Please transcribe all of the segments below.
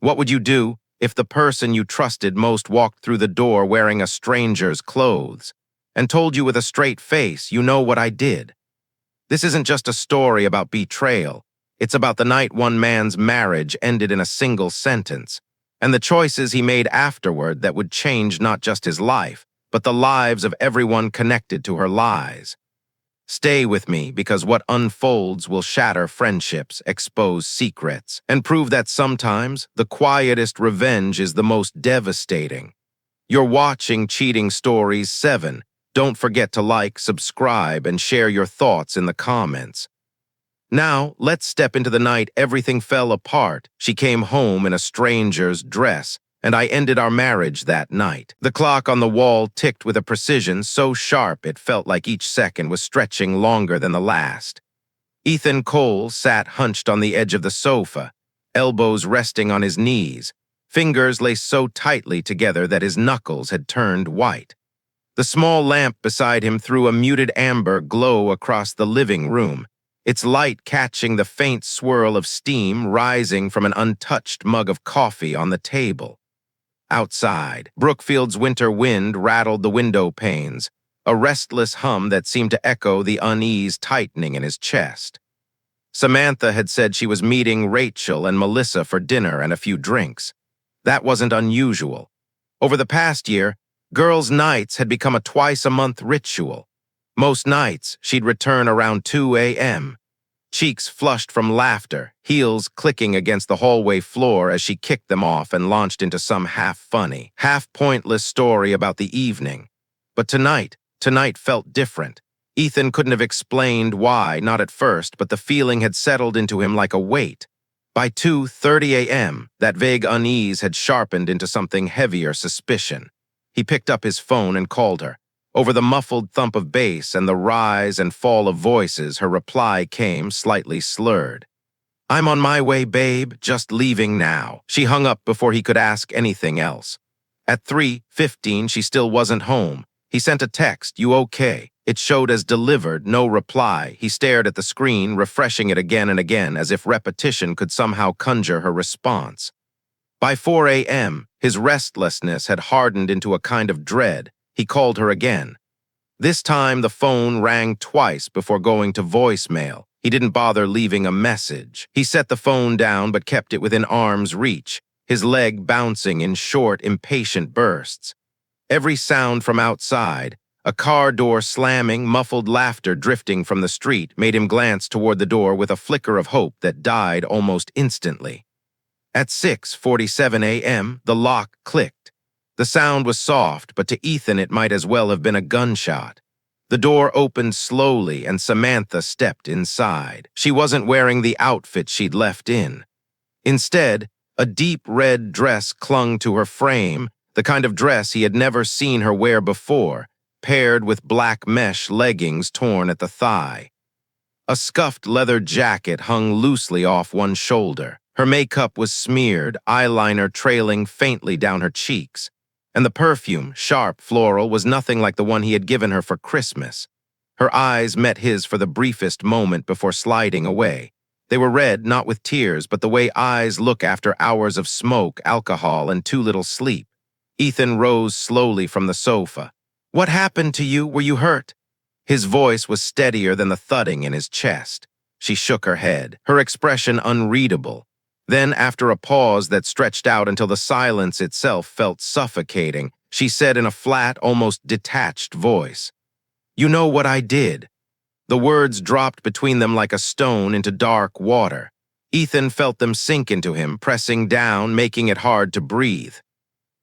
What would you do if the person you trusted most walked through the door wearing a stranger's clothes and told you with a straight face, "You know what I did"? This isn't just a story about betrayal. It's about the night one man's marriage ended in a single sentence, and the choices he made afterward that would change not just his life, but the lives of everyone connected to her lies. Stay with me, because what unfolds will shatter friendships, expose secrets, and prove that sometimes the quietest revenge is the most devastating. You're watching Cheating Stories 7. Don't forget to like, subscribe, and share your thoughts in the comments. Now, let's step into the night everything fell apart. She came home in a stranger's dress, and I ended our marriage that night. The clock on the wall ticked with a precision so sharp it felt like each second was stretching longer than the last. Ethan Cole sat hunched on the edge of the sofa, elbows resting on his knees, fingers laced so tightly together that his knuckles had turned white. The small lamp beside him threw a muted amber glow across the living room, its light catching the faint swirl of steam rising from an untouched mug of coffee on the table. Outside, Brookfield's winter wind rattled the window panes, a restless hum that seemed to echo the unease tightening in his chest. Samantha had said she was meeting Rachel and Melissa for dinner and a few drinks. That wasn't unusual. Over the past year, girls' nights had become a twice-a-month ritual. Most nights, she'd return around 2 a.m., cheeks flushed from laughter, heels clicking against the hallway floor as she kicked them off and launched into some half-funny, half-pointless story about the evening. But tonight felt different. Ethan couldn't have explained why, not at first, but the feeling had settled into him like a weight. By 2:30 a.m., that vague unease had sharpened into something heavier suspicion. He picked up his phone and called her. Over the muffled thump of bass and the rise and fall of voices, her reply came slightly slurred. "I'm on my way, babe, just leaving now." She hung up before he could ask anything else. At 3:15, she still wasn't home. He sent a text, "You okay?" It showed as delivered, no reply. He stared at the screen, refreshing it again and again, as if repetition could somehow conjure her response. By 4 a.m., his restlessness had hardened into a kind of dread. He called her again. This time, the phone rang twice before going to voicemail. He didn't bother leaving a message. He set the phone down but kept it within arm's reach, his leg bouncing in short, impatient bursts. Every sound from outside, a car door slamming, muffled laughter drifting from the street, made him glance toward the door with a flicker of hope that died almost instantly. At 6:47 a.m., the lock clicked. The sound was soft, but to Ethan it might as well have been a gunshot. The door opened slowly and Samantha stepped inside. She wasn't wearing the outfit she'd left in. Instead, a deep red dress clung to her frame, the kind of dress he had never seen her wear before, paired with black mesh leggings torn at the thigh. A scuffed leather jacket hung loosely off one shoulder. Her makeup was smeared, eyeliner trailing faintly down her cheeks. And the perfume, sharp, floral, was nothing like the one he had given her for Christmas. Her eyes met his for the briefest moment before sliding away. They were red, not with tears, but the way eyes look after hours of smoke, alcohol, and too little sleep. Ethan rose slowly from the sofa. "What happened to you? Were you hurt?" His voice was steadier than the thudding in his chest. She shook her head, her expression unreadable. Then, after a pause that stretched out until the silence itself felt suffocating, she said in a flat, almost detached voice, "You know what I did." The words dropped between them like a stone into dark water. Ethan felt them sink into him, pressing down, making it hard to breathe.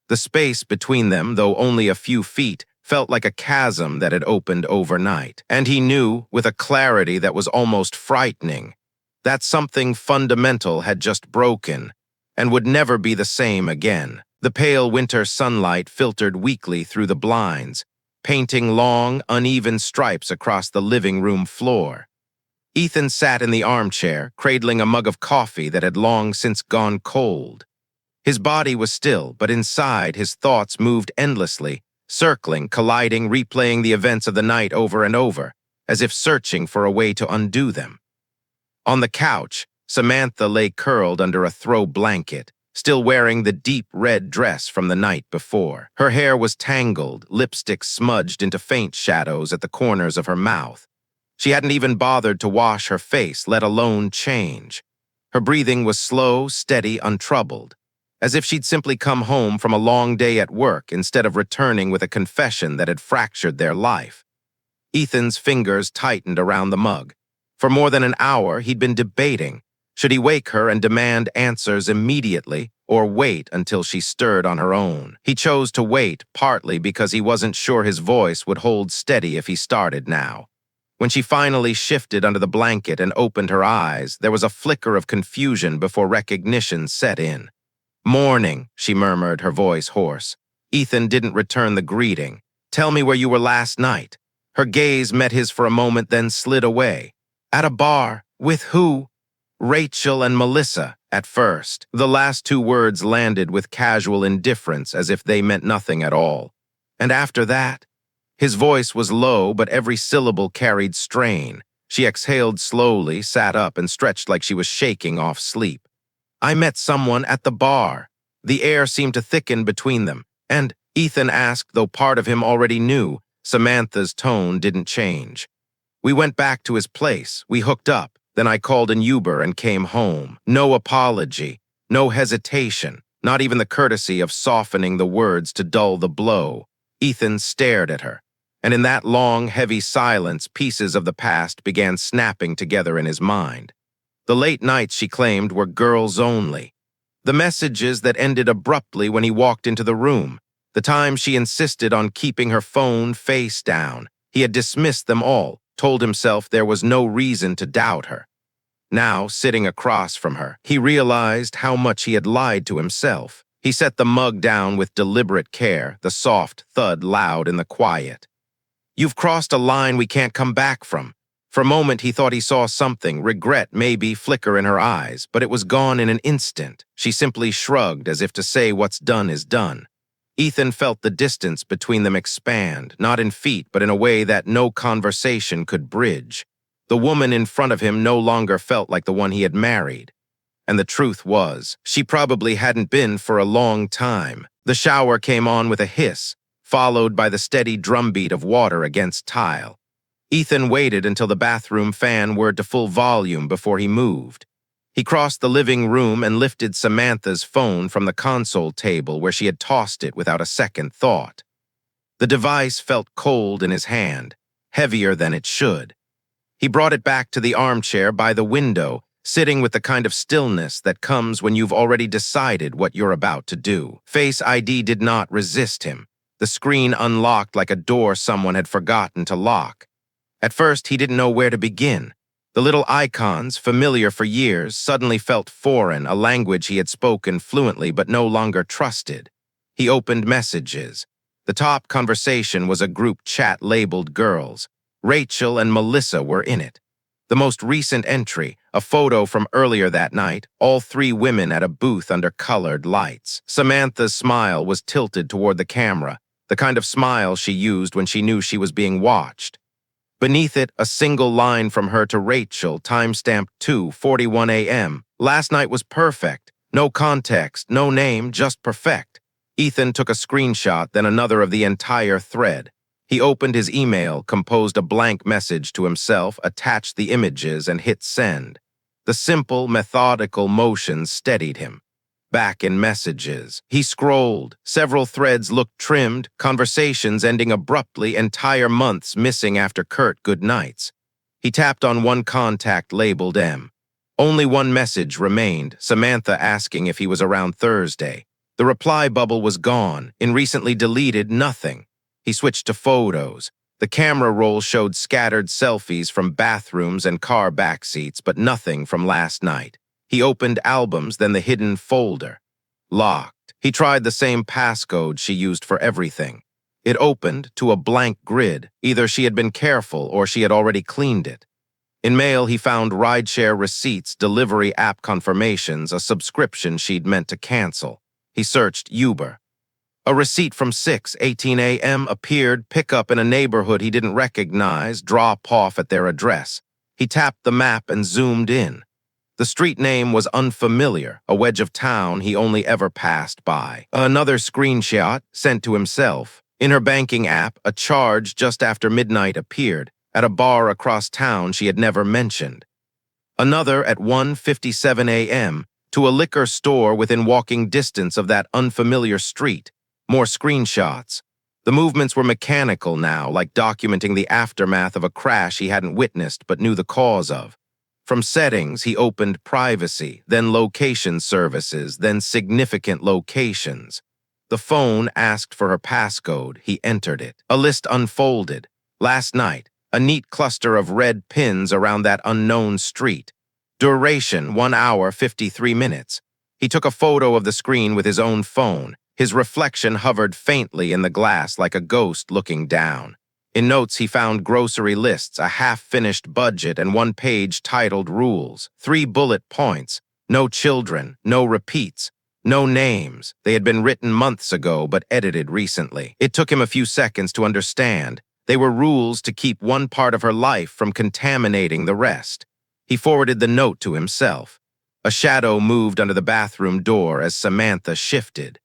The space between them, though only a few feet, felt like a chasm that had opened overnight. And he knew, with a clarity that was almost frightening, that something fundamental had just broken and would never be the same again. The pale winter sunlight filtered weakly through the blinds, painting long, uneven stripes across the living room floor. Ethan sat in the armchair, cradling a mug of coffee that had long since gone cold. His body was still, but inside his thoughts moved endlessly, circling, colliding, replaying the events of the night over and over, as if searching for a way to undo them. On the couch, Samantha lay curled under a throw blanket, still wearing the deep red dress from the night before. Her hair was tangled, lipstick smudged into faint shadows at the corners of her mouth. She hadn't even bothered to wash her face, let alone change. Her breathing was slow, steady, untroubled, as if she'd simply come home from a long day at work instead of returning with a confession that had fractured their life. Ethan's fingers tightened around the mug. For more than an hour, he'd been debating. Should he wake her and demand answers immediately, or wait until she stirred on her own? He chose to wait, partly because he wasn't sure his voice would hold steady if he started now. When she finally shifted under the blanket and opened her eyes, there was a flicker of confusion before recognition set in. "Morning," she murmured, her voice hoarse. Ethan didn't return the greeting. "Tell me where you were last night." Her gaze met his for a moment, then slid away. "At a bar. With who?" "Rachel and Melissa," at first. The last two words landed with casual indifference, as if they meant nothing at all. "And after that?" His voice was low, but every syllable carried strain. She exhaled slowly, sat up, and stretched like she was shaking off sleep. "I met someone at the bar." The air seemed to thicken between them, and Ethan asked, though part of him already knew. Samantha's tone didn't change. "We went back to his place. We hooked up. Then I called an Uber and came home. No apology, no hesitation, not even the courtesy of softening the words to dull the blow." Ethan stared at her, and in that long, heavy silence, pieces of the past began snapping together in his mind. The late nights, she claimed, were girls only. The messages that ended abruptly when he walked into the room. The time she insisted on keeping her phone face down. He had dismissed them all, told himself there was no reason to doubt her. Now, sitting across from her, he realized how much he had lied to himself. He set the mug down with deliberate care, the soft thud loud in the quiet. "You've crossed a line we can't come back from." For a moment, he thought he saw something, regret maybe, flicker in her eyes, but it was gone in an instant. She simply shrugged, as if to say what's done is done. Ethan felt the distance between them expand, not in feet, but in a way that no conversation could bridge. The woman in front of him no longer felt like the one he had married. And the truth was, she probably hadn't been for a long time. The shower came on with a hiss, followed by the steady drumbeat of water against tile. Ethan waited until the bathroom fan whirred to full volume before he moved. He crossed the living room and lifted Samantha's phone from the console table where she had tossed it without a second thought. The device felt cold in his hand, heavier than it should. He brought it back to the armchair by the window, sitting with the kind of stillness that comes when you've already decided what you're about to do. Face ID did not resist him. The screen unlocked like a door someone had forgotten to lock. At first, he didn't know where to begin. The little icons, familiar for years, suddenly felt foreign, a language he had spoken fluently but no longer trusted. He opened messages. The top conversation was a group chat labeled girls. Rachel and Melissa were in it. The most recent entry, a photo from earlier that night, all three women at a booth under colored lights. Samantha's smile was tilted toward the camera, the kind of smile she used when she knew she was being watched. Beneath it, a single line from her to Rachel, timestamped 2:41 a.m. "Last night was perfect. No context, no name, just perfect." Ethan took a screenshot, then another of the entire thread. He opened his email, composed a blank message to himself, attached the images, and hit send. The simple, methodical motion steadied him. Back in messages. He scrolled. Several threads looked trimmed, conversations ending abruptly, entire months missing after curt goodnights. He tapped on one contact labeled M. Only one message remained, Samantha asking if he was around Thursday. The reply bubble was gone. In recently deleted, nothing. He switched to photos. The camera roll showed scattered selfies from bathrooms and car backseats, but nothing from last night. He opened albums, then the hidden folder. Locked. He tried the same passcode she used for everything. It opened to a blank grid. Either she had been careful or she had already cleaned it. In mail, he found rideshare receipts, delivery app confirmations, a subscription she'd meant to cancel. He searched Uber. A receipt from 6:18 a.m. appeared, pick up in a neighborhood he didn't recognize, drop off at their address. He tapped the map and zoomed in. The street name was unfamiliar, a wedge of town he only ever passed by. Another screenshot sent to himself. In her banking app, a charge just after midnight appeared, at a bar across town she had never mentioned. Another at 1:57 a.m., to a liquor store within walking distance of that unfamiliar street. More screenshots. The movements were mechanical now, like documenting the aftermath of a crash he hadn't witnessed but knew the cause of. From settings, he opened privacy, then location services, then significant locations. The phone asked for her passcode. He entered it. A list unfolded. Last night, a neat cluster of red pins around that unknown street. Duration, 1 hour, 53 minutes. He took a photo of the screen with his own phone. His reflection hovered faintly in the glass like a ghost looking down. In notes, he found grocery lists, a half-finished budget, and one page titled Rules. 3 bullet points. No children, no repeats, no names. They had been written months ago but edited recently. It took him a few seconds to understand. They were rules to keep one part of her life from contaminating the rest. He forwarded the note to himself. A shadow moved under the bathroom door as Samantha shifted.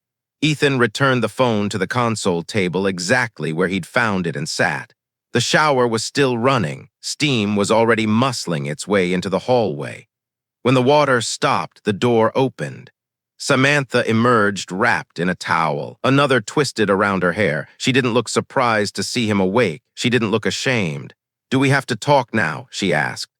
Ethan returned the phone to the console table exactly where he'd found it and sat. The shower was still running. Steam was already muscling its way into the hallway. When the water stopped, the door opened. Samantha emerged wrapped in a towel, another twisted around her hair. She didn't look surprised to see him awake. She didn't look ashamed. "Do we have to talk now?" she asked.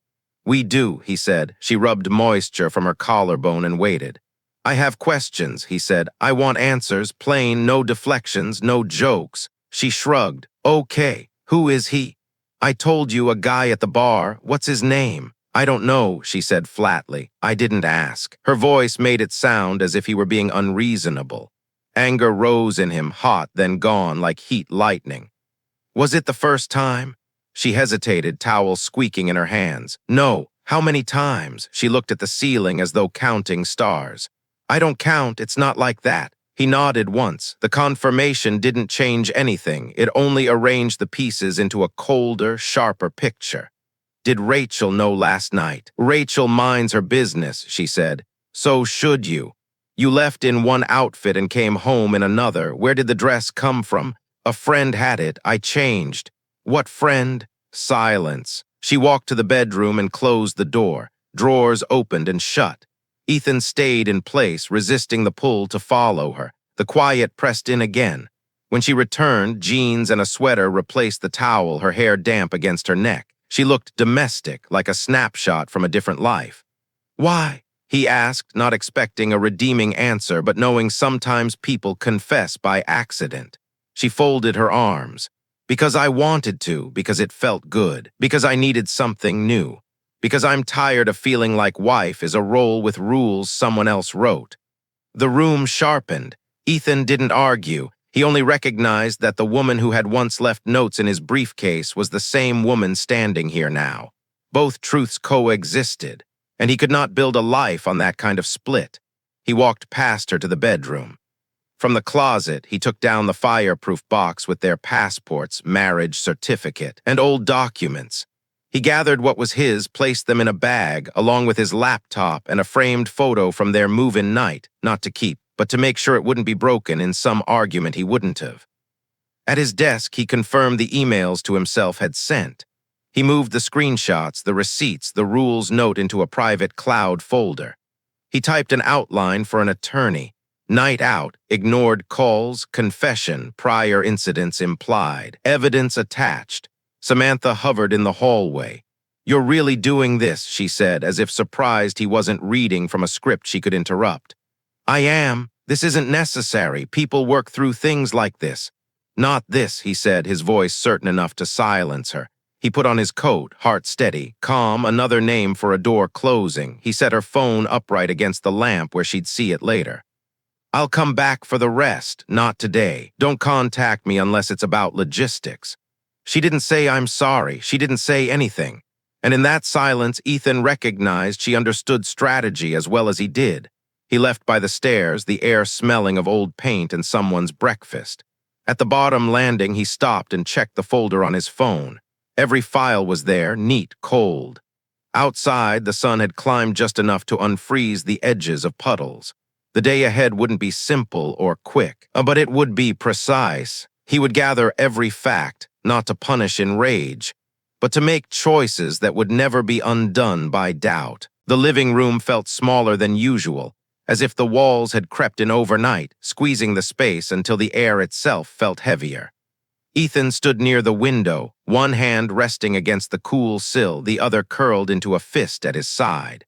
"We do," he said. She rubbed moisture from her collarbone and waited. "I have questions," he said. "I want answers, plain, no deflections, no jokes." She shrugged. "Okay, who is he?" "I told you, a guy at the bar. What's his name?" "I don't know," she said flatly. "I didn't ask." Her voice made it sound as if he were being unreasonable. Anger rose in him, hot, then gone like heat lightning. "Was it the first time?" She hesitated, towel squeaking in her hands. "No. How many times?" She looked at the ceiling as though counting stars. "I don't count, it's not like that." He nodded once. The confirmation didn't change anything. It only arranged the pieces into a colder, sharper picture. "Did Rachel know last night?" "Rachel minds her business," she said. "So should you. You left in one outfit and came home in another. Where did the dress come from?" "A friend had it. I changed." "What friend?" Silence. She walked to the bedroom and closed the door. Drawers opened and shut. Ethan stayed in place, resisting the pull to follow her. The quiet pressed in again. When she returned, jeans and a sweater replaced the towel, her hair damp against her neck. She looked domestic, like a snapshot from a different life. "Why?" he asked, not expecting a redeeming answer, but knowing sometimes people confess by accident. She folded her arms. "Because I wanted to, because it felt good, because I needed something new. Because I'm tired of feeling like wife is a role with rules someone else wrote." The room sharpened. Ethan didn't argue. He only recognized that the woman who had once left notes in his briefcase was the same woman standing here now. Both truths coexisted, and he could not build a life on that kind of split. He walked past her to the bedroom. From the closet, he took down the fireproof box with their passports, marriage certificate, and old documents. He gathered what was his, placed them in a bag, along with his laptop and a framed photo from their move-in night, not to keep, but to make sure it wouldn't be broken in some argument he wouldn't have. At his desk, he confirmed the emails to himself had sent. He moved the screenshots, the receipts, the rules note into a private cloud folder. He typed an outline for an attorney. Night out, ignored calls, confession, prior incidents implied, evidence attached. Samantha hovered in the hallway. "You're really doing this," she said, as if surprised he wasn't reading from a script she could interrupt. "I am. This isn't necessary. People work through things like this." "Not this," he said, his voice certain enough to silence her. He put on his coat, heart steady, calm, another name for a door closing. He set her phone upright against the lamp where she'd see it later. "I'll come back for the rest, not today. Don't contact me unless it's about logistics." She didn't say "I'm sorry." She didn't say anything. And in that silence, Ethan recognized she understood strategy as well as he did. He left by the stairs, the air smelling of old paint and someone's breakfast. At the bottom landing, he stopped and checked the folder on his phone. Every file was there, neat, cold. Outside, the sun had climbed just enough to unfreeze the edges of puddles. The day ahead wouldn't be simple or quick, but it would be precise. He would gather every fact, not to punish in rage, but to make choices that would never be undone by doubt. The living room felt smaller than usual, as if the walls had crept in overnight, squeezing the space until the air itself felt heavier. Ethan stood near the window, one hand resting against the cool sill, the other curled into a fist at his side.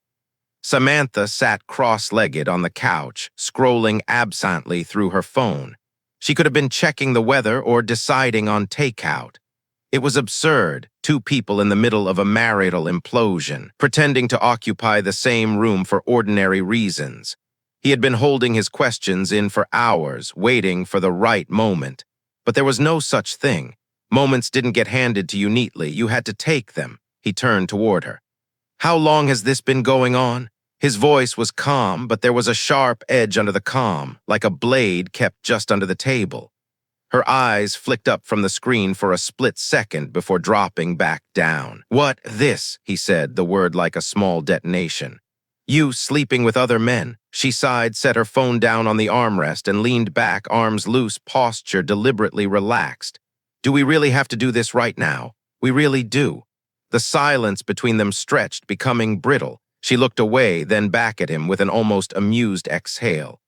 Samantha sat cross-legged on the couch, scrolling absently through her phone. She could have been checking the weather or deciding on takeout. It was absurd, two people in the middle of a marital implosion, pretending to occupy the same room for ordinary reasons. He had been holding his questions in for hours, waiting for the right moment. But there was no such thing. Moments didn't get handed to you neatly. You had to take them. He turned toward her. How long has this been going on? His voice was calm, but there was a sharp edge under the calm, like a blade kept just under the table. Her eyes flicked up from the screen for a split second before dropping back down. "What, this?" he said, the word like a small detonation. "You sleeping with other men?" She sighed, set her phone down on the armrest, and leaned back, arms loose, posture deliberately relaxed. "Do we really have to do this right now? We really do." The silence between them stretched, becoming brittle. She looked away, then back at him with an almost amused exhale.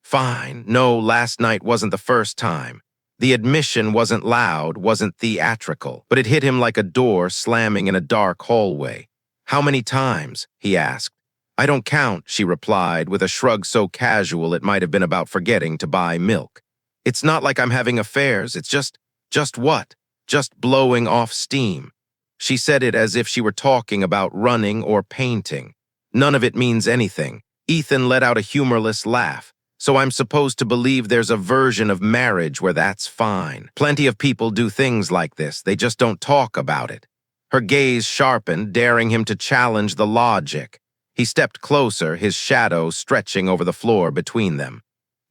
"Fine. No, last night wasn't the first time." The admission wasn't loud, wasn't theatrical, but it hit him like a door slamming in a dark hallway. "How many times?" he asked. "I don't count," she replied, with a shrug so casual it might have been about forgetting to buy milk. "It's not like I'm having affairs, it's just what? Just blowing off steam." She said it as if she were talking about running or painting. "None of it means anything." Ethan let out a humorless laugh. "So I'm supposed to believe there's a version of marriage where that's fine. Plenty of people do things like this, they just don't talk about it." Her gaze sharpened, daring him to challenge the logic. He stepped closer, his shadow stretching over the floor between them.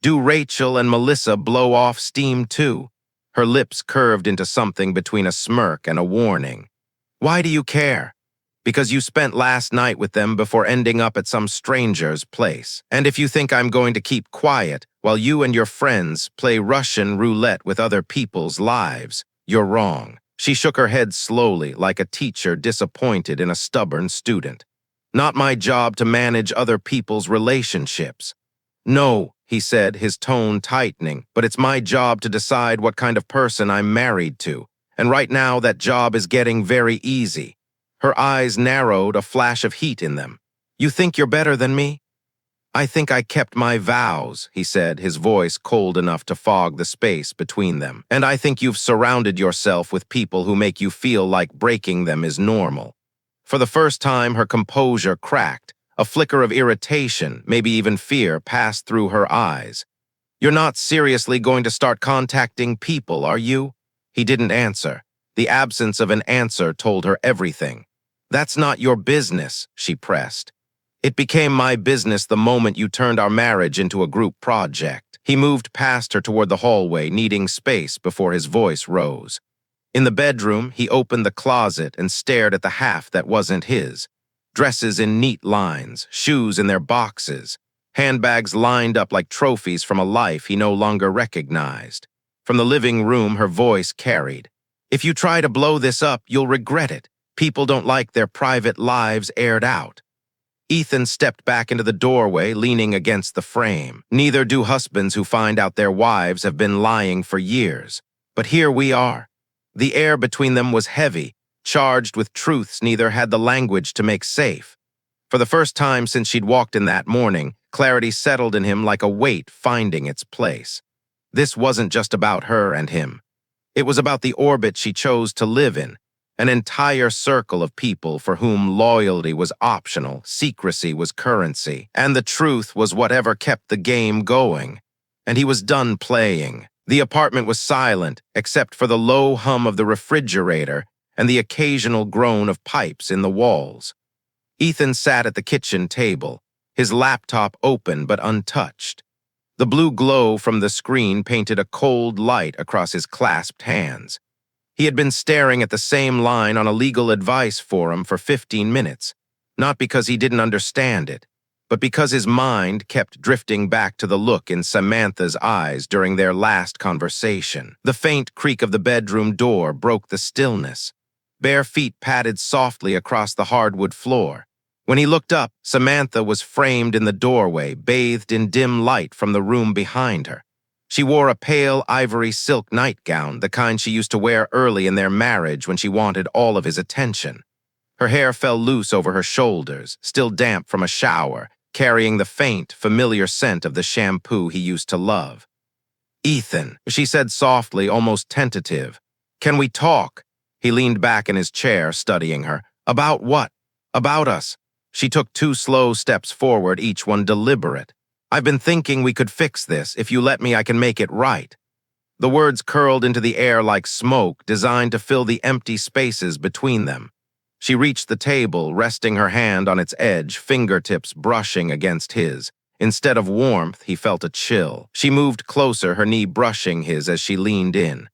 "Do Rachel and Melissa blow off steam too?" Her lips curved into something between a smirk and a warning. "Why do you care?" "Because you spent last night with them before ending up at some stranger's place. And if you think I'm going to keep quiet while you and your friends play Russian roulette with other people's lives, you're wrong." She shook her head slowly, like a teacher disappointed in a stubborn student. "Not my job to manage other people's relationships." "No," he said, his tone tightening, "but it's my job to decide what kind of person I'm married to. And right now that job is getting very easy." Her eyes narrowed, a flash of heat in them. "You think you're better than me?" "I think I kept my vows," he said, his voice cold enough to fog the space between them. "And I think you've surrounded yourself with people who make you feel like breaking them is normal." For the first time, her composure cracked. A flicker of irritation, maybe even fear, passed through her eyes. "You're not seriously going to start contacting people, are you?" He didn't answer. The absence of an answer told her everything. "That's not your business," she pressed. "It became my business the moment you turned our marriage into a group project." He moved past her toward the hallway, needing space before his voice rose. In the bedroom, he opened the closet and stared at the half that wasn't his. Dresses in neat lines, shoes in their boxes, handbags lined up like trophies from a life he no longer recognized. From the living room, her voice carried. "If you try to blow this up, you'll regret it. People don't like their private lives aired out." Ethan stepped back into the doorway, leaning against the frame. Neither do husbands who find out their wives have been lying for years. But here we are. The air between them was heavy, charged with truths neither had the language to make safe. For the first time since she'd walked in that morning, clarity settled in him like a weight finding its place. This wasn't just about her and him. It was about the orbit she chose to live in, an entire circle of people for whom loyalty was optional, secrecy was currency, and the truth was whatever kept the game going. And he was done playing. The apartment was silent, except for the low hum of the refrigerator and the occasional groan of pipes in the walls. Ethan sat at the kitchen table, his laptop open but untouched. The blue glow from the screen painted a cold light across his clasped hands. He had been staring at the same line on a legal advice forum for 15 minutes. not because he didn't understand it, but because his mind kept drifting back to the look in Samantha's eyes during their last conversation. The faint creak of the bedroom door broke the stillness. Bare feet padded softly across the hardwood floor. When he looked up, Samantha was framed in the doorway, bathed in dim light from the room behind her. She wore a pale ivory silk nightgown, the kind she used to wear early in their marriage when she wanted all of his attention. Her hair fell loose over her shoulders, still damp from a shower, carrying the faint, familiar scent of the shampoo he used to love. "Ethan," she said softly, almost tentative. "Can we talk?" He leaned back in his chair, studying her. "About what?" "About us." She took 2 slow steps forward, each one deliberate. "I've been thinking we could fix this. If you let me, I can make it right." The words curled into the air like smoke, designed to fill the empty spaces between them. She reached the table, resting her hand on its edge, fingertips brushing against his. Instead of warmth, he felt a chill. She moved closer, her knee brushing his as she leaned in.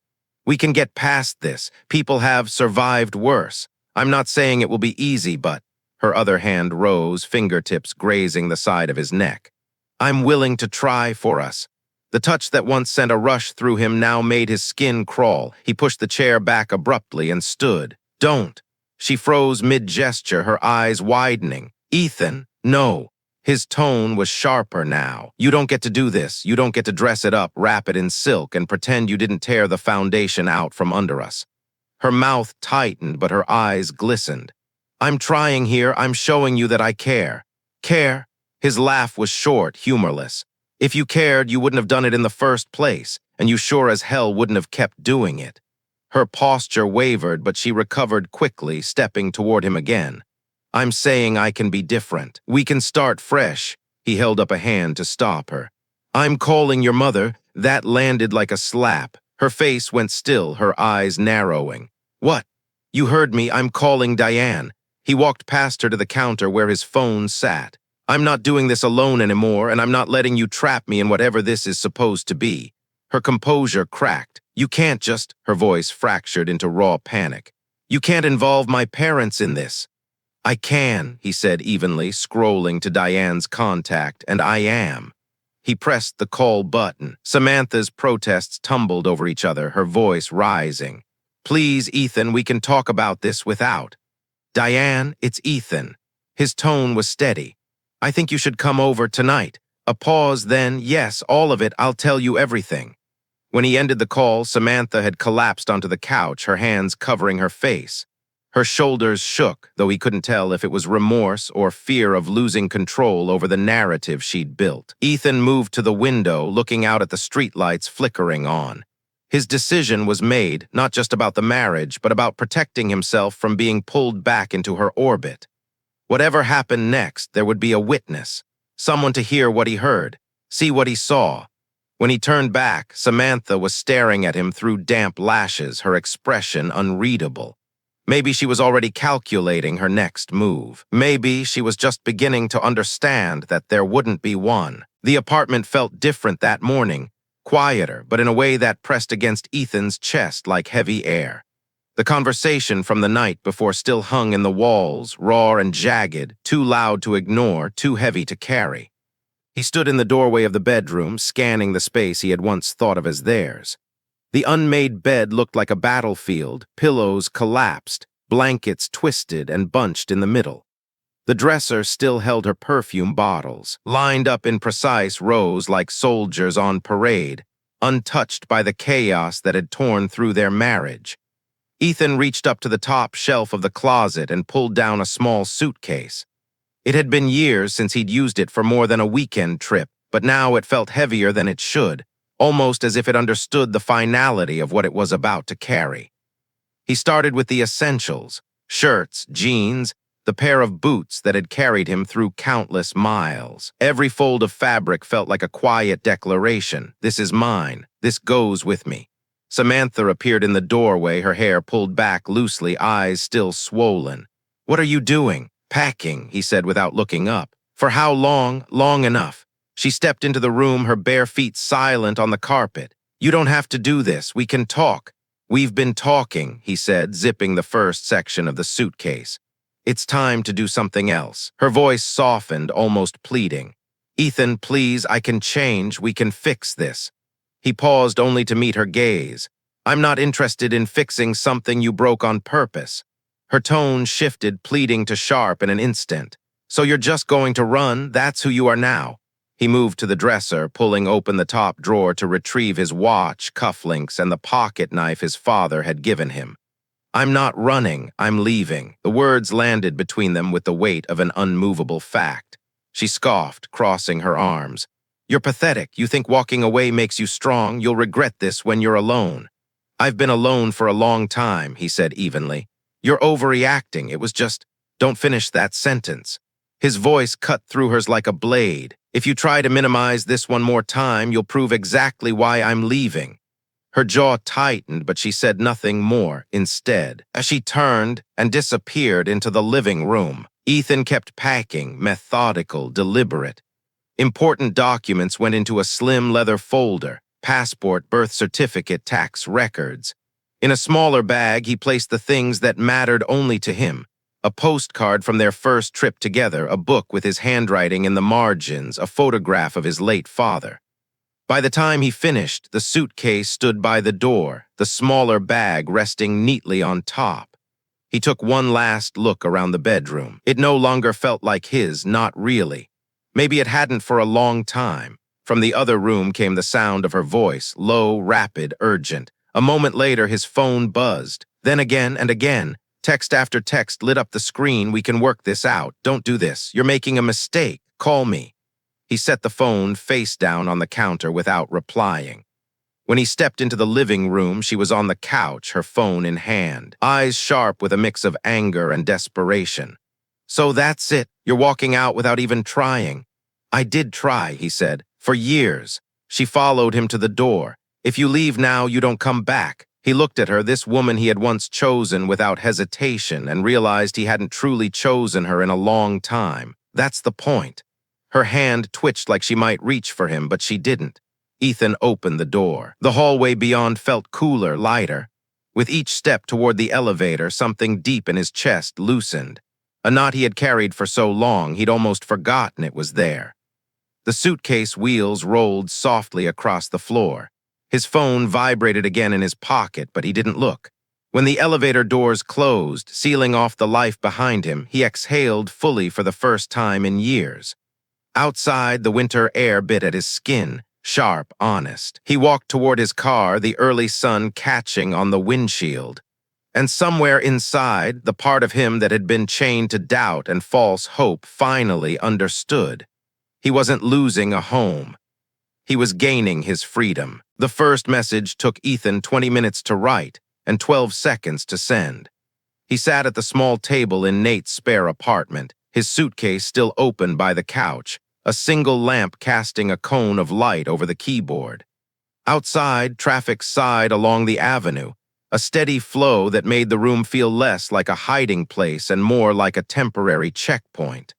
"We can get past this. People have survived worse. I'm not saying it will be easy, but—" Her other hand rose, fingertips grazing the side of his neck. "I'm willing to try for us." The touch that once sent a rush through him now made his skin crawl. He pushed the chair back abruptly and stood. "Don't." She froze mid-gesture, her eyes widening. "Ethan, no." His tone was sharper now. "You don't get to do this. You don't get to dress it up, wrap it in silk, and pretend you didn't tear the foundation out from under us." Her mouth tightened, but her eyes glistened. "I'm trying here. I'm showing you that I care." "Care?" His laugh was short, humorless. "If you cared, you wouldn't have done it in the first place, and you sure as hell wouldn't have kept doing it." Her posture wavered, but she recovered quickly, stepping toward him again. "I'm saying I can be different. We can start fresh." He held up a hand to stop her. "I'm calling your mother." That landed like a slap. Her face went still, her eyes narrowing. "What?" "You heard me. I'm calling Diane." He walked past her to the counter where his phone sat. "I'm not doing this alone anymore, and I'm not letting you trap me in whatever this is supposed to be." Her composure cracked. "You can't just—" Her voice fractured into raw panic. "You can't involve my parents in this." "I can," he said evenly, scrolling to Diane's contact, "and I am." He pressed the call button. Samantha's protests tumbled over each other, her voice rising. "Please, Ethan, we can talk about this without." "Diane, it's Ethan." His tone was steady. "I think you should come over tonight." A pause, then, "Yes, all of it. I'll tell you everything." When he ended the call, Samantha had collapsed onto the couch, her hands covering her face. Her shoulders shook, though he couldn't tell if it was remorse or fear of losing control over the narrative she'd built. Ethan moved to the window, looking out at the streetlights flickering on. His decision was made, not just about the marriage, but about protecting himself from being pulled back into her orbit. Whatever happened next, there would be a witness, someone to hear what he heard, see what he saw. When he turned back, Samantha was staring at him through damp lashes, her expression unreadable. Maybe she was already calculating her next move. Maybe she was just beginning to understand that there wouldn't be one. The apartment felt different that morning, quieter, but in a way that pressed against Ethan's chest like heavy air. The conversation from the night before still hung in the walls, raw and jagged, too loud to ignore, too heavy to carry. He stood in the doorway of the bedroom, scanning the space he had once thought of as theirs. The unmade bed looked like a battlefield, pillows collapsed, blankets twisted and bunched in the middle. The dresser still held her perfume bottles, lined up in precise rows like soldiers on parade, untouched by the chaos that had torn through their marriage. Ethan reached up to the top shelf of the closet and pulled down a small suitcase. It had been years since he'd used it for more than a weekend trip, but now it felt heavier than it should, almost as if it understood the finality of what it was about to carry. He started with the essentials: shirts, jeans, the pair of boots that had carried him through countless miles. Every fold of fabric felt like a quiet declaration. This is mine. This goes with me. Samantha appeared in the doorway, her hair pulled back loosely, eyes still swollen. "What are you doing?" "Packing," he said without looking up. "For how long?" "Long enough." She stepped into the room, her bare feet silent on the carpet. "You don't have to do this. We can talk." "We've been talking," he said, zipping the first section of the suitcase. It's time to do something else. Her voice softened, almost pleading. Ethan, please, I can change. We can fix this. He paused only to meet her gaze. I'm not interested in fixing something you broke on purpose. Her tone shifted, pleading to sharp in an instant. So you're just going to run? That's who you are now. He moved to the dresser, pulling open the top drawer to retrieve his watch, cufflinks, and the pocket knife his father had given him. I'm not running, I'm leaving. The words landed between them with the weight of an unmovable fact. She scoffed, crossing her arms. You're pathetic. You think walking away makes you strong. You'll regret this when you're alone. I've been alone for a long time, he said evenly. You're overreacting. It was just, don't finish that sentence. His voice cut through hers like a blade. If you try to minimize this one more time, you'll prove exactly why I'm leaving. Her jaw tightened, but she said nothing more instead. As she turned and disappeared into the living room, Ethan kept packing, methodical, deliberate. Important documents went into a slim leather folder: passport, birth certificate, tax records. In a smaller bag, he placed the things that mattered only to him: a postcard from their first trip together, a book with his handwriting in the margins, a photograph of his late father. By the time he finished, the suitcase stood by the door, the smaller bag resting neatly on top. He took one last look around the bedroom. It no longer felt like his, not really. Maybe it hadn't for a long time. From the other room came the sound of her voice, low, rapid, urgent. A moment later, his phone buzzed. Then again and again. Text after text lit up the screen. We can work this out. Don't do this. You're making a mistake. Call me. He set the phone face down on the counter without replying. When he stepped into the living room, she was on the couch, her phone in hand, eyes sharp with a mix of anger and desperation. So that's it. You're walking out without even trying. I did try, he said, for years. She followed him to the door. If you leave now, you don't come back. He looked at her, this woman he had once chosen without hesitation, and realized he hadn't truly chosen her in a long time. That's the point. Her hand twitched like she might reach for him, but she didn't. Ethan opened the door. The hallway beyond felt cooler, lighter. With each step toward the elevator, something deep in his chest loosened. A knot he had carried for so long, he'd almost forgotten it was there. The suitcase wheels rolled softly across the floor. His phone vibrated again in his pocket, but he didn't look. When the elevator doors closed, sealing off the life behind him, he exhaled fully for the first time in years. Outside, the winter air bit at his skin, sharp, honest. He walked toward his car, the early sun catching on the windshield. And somewhere inside, the part of him that had been chained to doubt and false hope finally understood. He wasn't losing a home. He was gaining his freedom. The first message took Ethan 20 minutes to write and 12 seconds to send. He sat at the small table in Nate's spare apartment, his suitcase still open by the couch, a single lamp casting a cone of light over the keyboard. Outside, traffic sighed along the avenue, a steady flow that made the room feel less like a hiding place and more like a temporary checkpoint.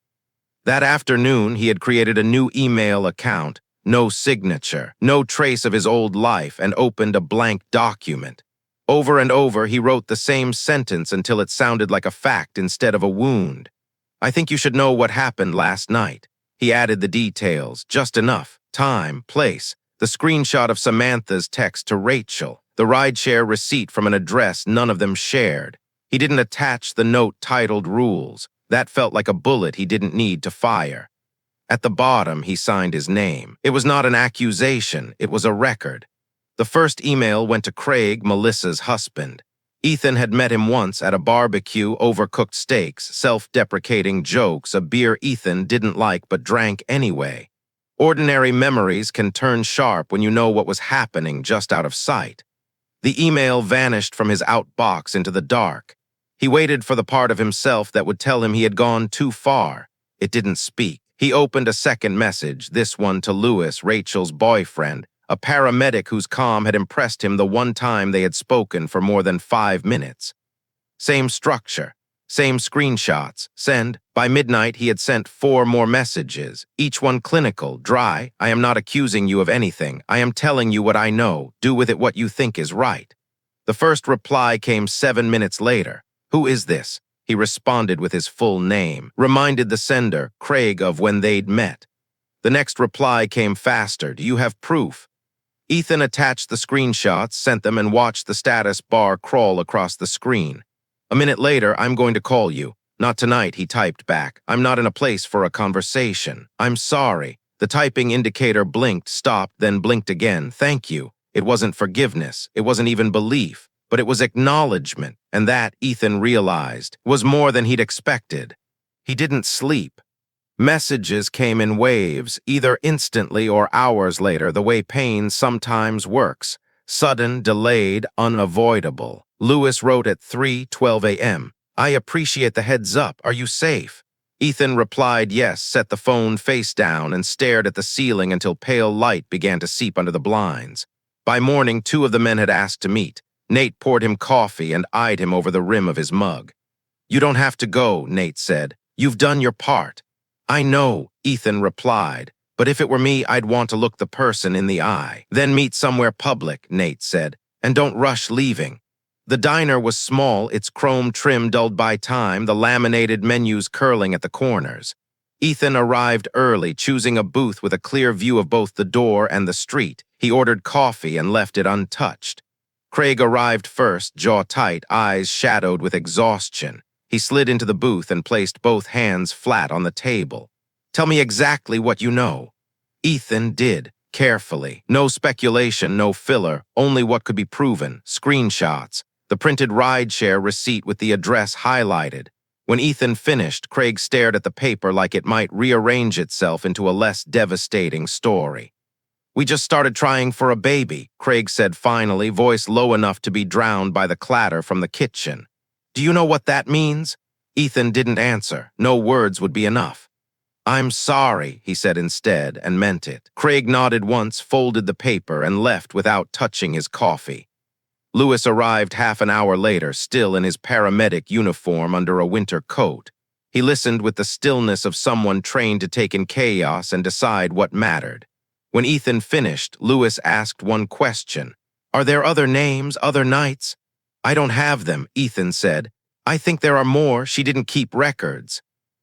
That afternoon, he had created a new email account, no signature, no trace of his old life, and opened a blank document. Over and over, he wrote the same sentence until it sounded like a fact instead of a wound. I think you should know what happened last night. He added the details, just enough: time, place, the screenshot of Samantha's text to Rachel, the rideshare receipt from an address none of them shared. He didn't attach the note titled Rules. That felt like a bullet he didn't need to fire. At the bottom, he signed his name. It was not an accusation, it was a record. The first email went to Craig, Melissa's husband. Ethan had met him once at a barbecue, overcooked steaks, self-deprecating jokes, a beer Ethan didn't like but drank anyway. Ordinary memories can turn sharp when you know what was happening just out of sight. The email vanished from his outbox into the dark. He waited for the part of himself that would tell him he had gone too far. It didn't speak. He opened a second message, this one to Louis, Rachel's boyfriend, a paramedic whose calm had impressed him the one time they had spoken for more than 5 minutes. Same structure, same screenshots, send. By midnight, he had sent 4 more messages, each one clinical, dry. I am not accusing you of anything. I am telling you what I know. Do with it what you think is right. The first reply came 7 minutes later. Who is this? He responded with his full name, reminded the sender, Craig, of when they'd met. The next reply came faster. Do you have proof? Ethan attached the screenshots, sent them, and watched the status bar crawl across the screen. A minute later, I'm going to call you. Not tonight, he typed back. I'm not in a place for a conversation. I'm sorry. The typing indicator blinked, stopped, then blinked again. Thank you. It wasn't forgiveness. It wasn't even belief. But it was acknowledgement, and that, Ethan realized, was more than he'd expected. He didn't sleep. Messages came in waves, either instantly or hours later, the way pain sometimes works. Sudden, delayed, unavoidable. Lewis wrote at 3:12 a.m. I appreciate the heads up. Are you safe? Ethan replied yes, set the phone face down, and stared at the ceiling until pale light began to seep under the blinds. By morning, two of the men had asked to meet. Nate poured him coffee and eyed him over the rim of his mug. You don't have to go, Nate said. You've done your part. I know, Ethan replied, but if it were me, I'd want to look the person in the eye. Then meet somewhere public, Nate said, and don't rush leaving. The diner was small, its chrome trim dulled by time, the laminated menus curling at the corners. Ethan arrived early, choosing a booth with a clear view of both the door and the street. He ordered coffee and left it untouched. Craig arrived first, jaw tight, eyes shadowed with exhaustion. He slid into the booth and placed both hands flat on the table. Tell me exactly what you know. Ethan did, carefully. No speculation, no filler, only what could be proven, screenshots, the printed rideshare receipt with the address highlighted. When Ethan finished, Craig stared at the paper like it might rearrange itself into a less devastating story. We just started trying for a baby, Craig said finally, voice low enough to be drowned by the clatter from the kitchen. Do you know what that means? Ethan didn't answer. No words would be enough. I'm sorry, he said instead, and meant it. Craig nodded once, folded the paper, and left without touching his coffee. Lewis arrived half an hour later, still in his paramedic uniform under a winter coat. He listened with the stillness of someone trained to take in chaos and decide what mattered. When Ethan finished, Lewis asked one question. Are there other names, other nights? I don't have them, Ethan said. I think there are more. She didn't keep records.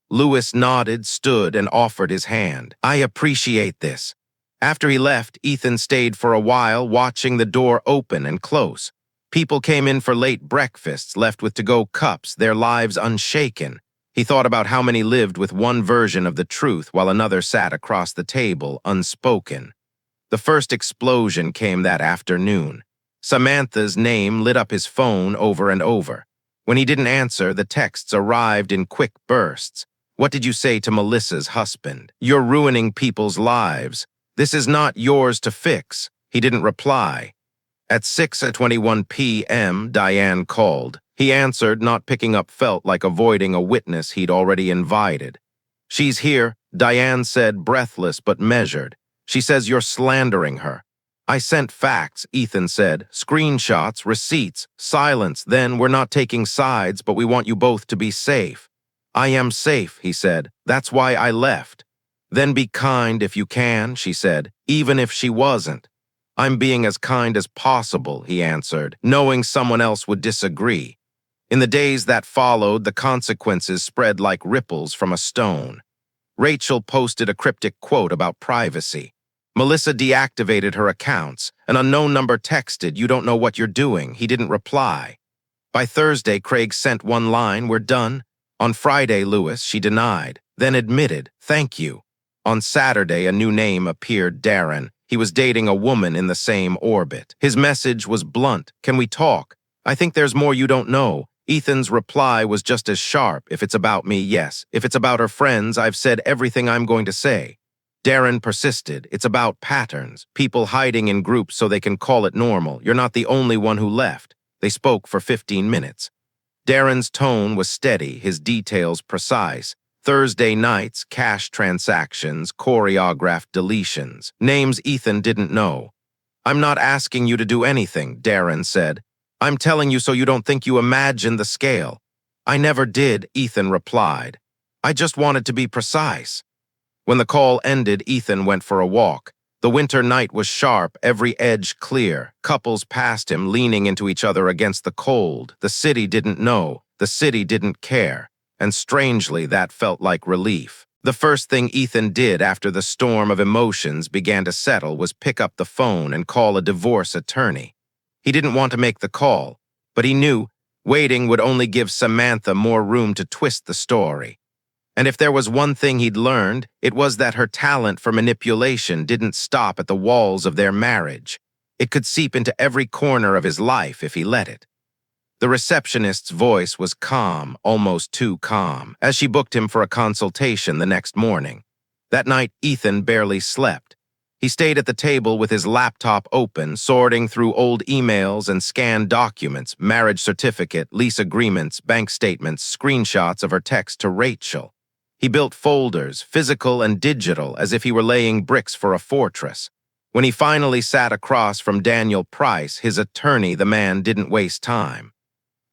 Lewis nodded, stood, and offered his hand. I appreciate this. After he left, Ethan stayed for a while, watching the door open and close. People came in for late breakfasts, left with to-go cups, their lives unshaken. He thought about how many lived with one version of the truth while another sat across the table, unspoken. The first explosion came that afternoon. Samantha's name lit up his phone over and over. When he didn't answer, the texts arrived in quick bursts. What did you say to Melissa's husband? You're ruining people's lives. This is not yours to fix. He didn't reply. At 6:21 p.m., Diane called. He answered, not picking up felt like avoiding a witness he'd already invited. She's here, Diane said, breathless but measured. She says you're slandering her. I sent facts, Ethan said, screenshots, receipts, silence. Then we're not taking sides, but we want you both to be safe. I am safe, he said. That's why I left. Then be kind if you can, she said, even if she wasn't. I'm being as kind as possible, he answered, knowing someone else would disagree. In the days that followed, the consequences spread like ripples from a stone. Rachel posted a cryptic quote about privacy. Melissa deactivated her accounts. An unknown number texted, you don't know what you're doing. He didn't reply. By Thursday, Craig sent one line, we're done. On Friday, Lewis, she denied, then admitted, thank you. On Saturday, a new name appeared, Darren. He was dating a woman in the same orbit. His message was blunt, can we talk? I think there's more you don't know. Ethan's reply was just as sharp. If it's about me, yes. If it's about her friends, I've said everything I'm going to say. Darren persisted. It's about patterns, people hiding in groups so they can call it normal. You're not the only one who left. They spoke for 15 minutes. Darren's tone was steady, his details precise. Thursday nights, cash transactions, choreographed deletions, names Ethan didn't know. I'm not asking you to do anything, Darren said. I'm telling you so you don't think you imagine the scale. I never did, Ethan replied. I just wanted to be precise. When the call ended, Ethan went for a walk. The winter night was sharp, every edge clear. Couples passed him, leaning into each other against the cold. The city didn't know. The city didn't care, and strangely, that felt like relief. The first thing Ethan did after the storm of emotions began to settle was pick up the phone and call a divorce attorney. He didn't want to make the call, but he knew waiting would only give Samantha more room to twist the story. And if there was one thing he'd learned, it was that her talent for manipulation didn't stop at the walls of their marriage. It could seep into every corner of his life if he let it. The receptionist's voice was calm, almost too calm, as she booked him for a consultation the next morning. That night, Ethan barely slept. He stayed at the table with his laptop open, sorting through old emails and scanned documents, marriage certificate, lease agreements, bank statements, screenshots of her text to Rachel. He built folders, physical and digital, as if he were laying bricks for a fortress. When he finally sat across from Daniel Price, his attorney, the man didn't waste time.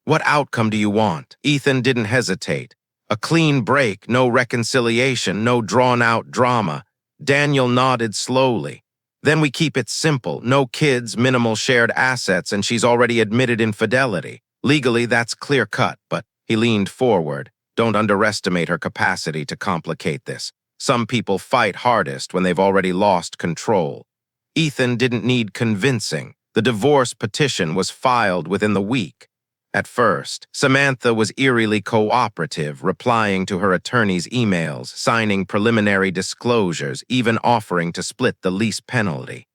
"What outcome do you want?" Ethan didn't hesitate. A clean break, no reconciliation, no drawn-out drama. Daniel nodded slowly. "Then we keep it simple. No kids, minimal shared assets, and she's already admitted infidelity. Legally, that's clear-cut," but he leaned forward. "Don't underestimate her capacity to complicate this. Some people fight hardest when they've already lost control." Ethan didn't need convincing. The divorce petition was filed within the week. At first, Samantha was eerily cooperative, replying to her attorney's emails, signing preliminary disclosures, even offering to split the lease penalty.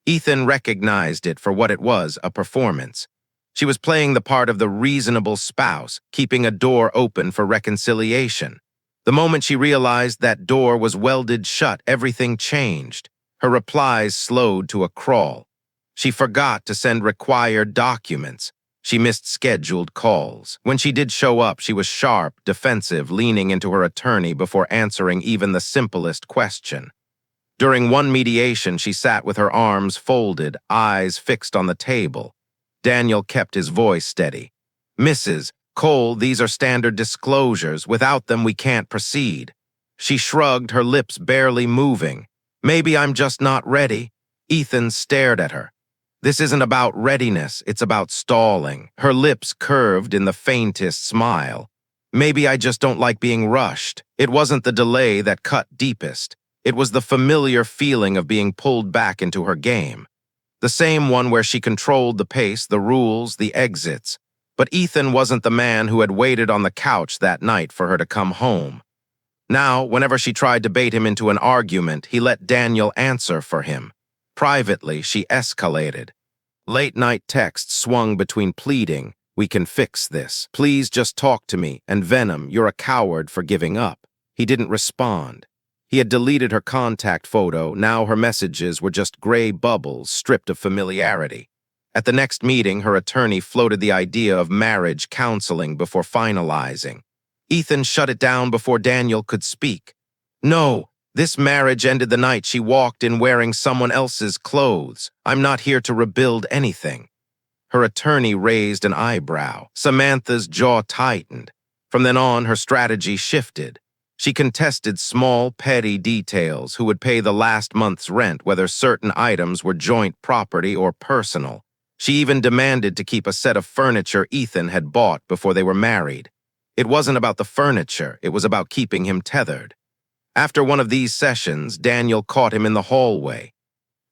Ethan recognized it for what it was, a performance. She was playing the part of the reasonable spouse, keeping a door open for reconciliation. The moment she realized that door was welded shut, everything changed. Her replies slowed to a crawl. She forgot to send required documents. She missed scheduled calls. When she did show up, she was sharp, defensive, leaning into her attorney before answering even the simplest question. During one mediation, she sat with her arms folded, eyes fixed on the table. Daniel kept his voice steady. "Mrs. Cole, these are standard disclosures. Without them, we can't proceed." She shrugged, her lips barely moving. "Maybe I'm just not ready." Ethan stared at her. "This isn't about readiness, it's about stalling." Her lips curved in the faintest smile. "Maybe I just don't like being rushed." It wasn't the delay that cut deepest. It was the familiar feeling of being pulled back into her game. The same one where she controlled the pace, the rules, the exits. But Ethan wasn't the man who had waited on the couch that night for her to come home. Now, whenever she tried to bait him into an argument, he let Daniel answer for him. Privately, she escalated. Late-night texts swung between pleading, "We can fix this. Please just talk to me," and venom, "You're a coward for giving up." He didn't respond. He had deleted her contact photo. Now her messages were just gray bubbles stripped of familiarity. At the next meeting, her attorney floated the idea of marriage counseling before finalizing. Ethan shut it down before Daniel could speak. "No, this marriage ended the night she walked in wearing someone else's clothes. I'm not here to rebuild anything." Her attorney raised an eyebrow. Samantha's jaw tightened. From then on, her strategy shifted. She contested small, petty details: who would pay the last month's rent, whether certain items were joint property or personal. She even demanded to keep a set of furniture Ethan had bought before they were married. It wasn't about the furniture, it was about keeping him tethered. After one of these sessions, Daniel caught him in the hallway.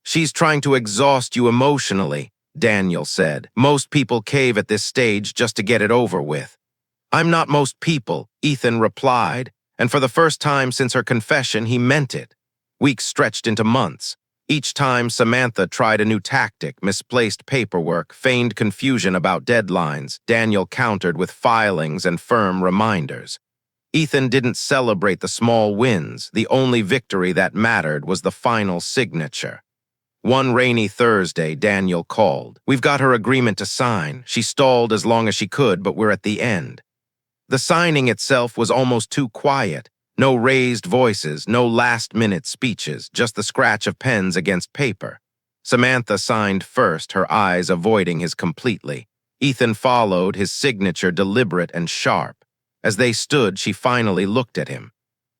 "She's trying to exhaust you emotionally," Daniel said. "Most people cave at this stage just to get it over with." "I'm not most people," Ethan replied. And for the first time since her confession, he meant it. Weeks stretched into months. Each time Samantha tried a new tactic, misplaced paperwork, feigned confusion about deadlines, Daniel countered with filings and firm reminders. Ethan didn't celebrate the small wins. The only victory that mattered was the final signature. One rainy Thursday, Daniel called. "We've got her agreement to sign." She stalled as long as she could, but we're at the end. The signing itself was almost too quiet. No raised voices, no last-minute speeches, just the scratch of pens against paper. Samantha signed first, her eyes avoiding his completely. Ethan followed, his signature deliberate and sharp. As they stood, she finally looked at him.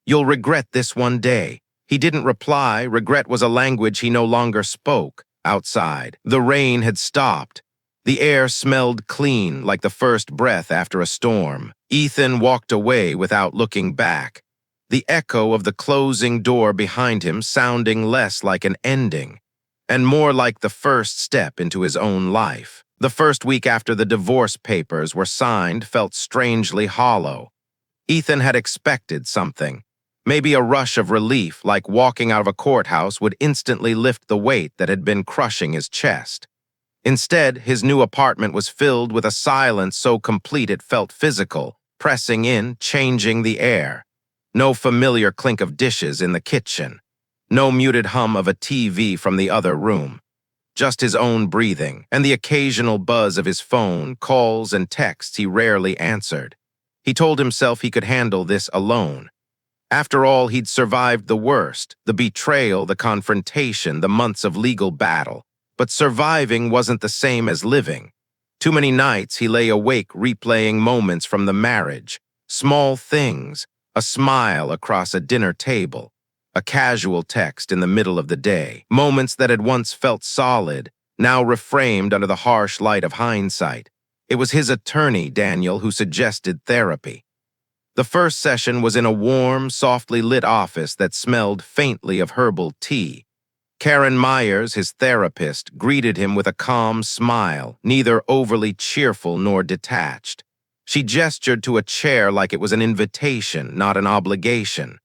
"You'll regret this one day." He didn't reply. Regret was a language he no longer spoke. Outside, the rain had stopped. The air smelled clean, like the first breath after a storm. Ethan walked away without looking back, the echo of the closing door behind him sounding less like an ending and more like the first step into his own life. The first week after the divorce papers were signed felt strangely hollow. Ethan had expected something. Maybe a rush of relief, like walking out of a courthouse, would instantly lift the weight that had been crushing his chest. Instead, his new apartment was filled with a silence so complete it felt physical, pressing in, changing the air. No familiar clink of dishes in the kitchen. No muted hum of a TV from the other room. Just his own breathing and the occasional buzz of his phone, calls and texts he rarely answered. He told himself he could handle this alone. After all, he'd survived the worst, the betrayal, the confrontation, the months of legal battle. But surviving wasn't the same as living. Too many nights he lay awake replaying moments from the marriage, small things, a smile across a dinner table, a casual text in the middle of the day, moments that had once felt solid, now reframed under the harsh light of hindsight. It was his attorney, Daniel, who suggested therapy. The first session was in a warm, softly lit office that smelled faintly of herbal tea. Karen Myers, his therapist, greeted him with a calm smile, neither overly cheerful nor detached. She gestured to a chair like it was an invitation, not an obligation.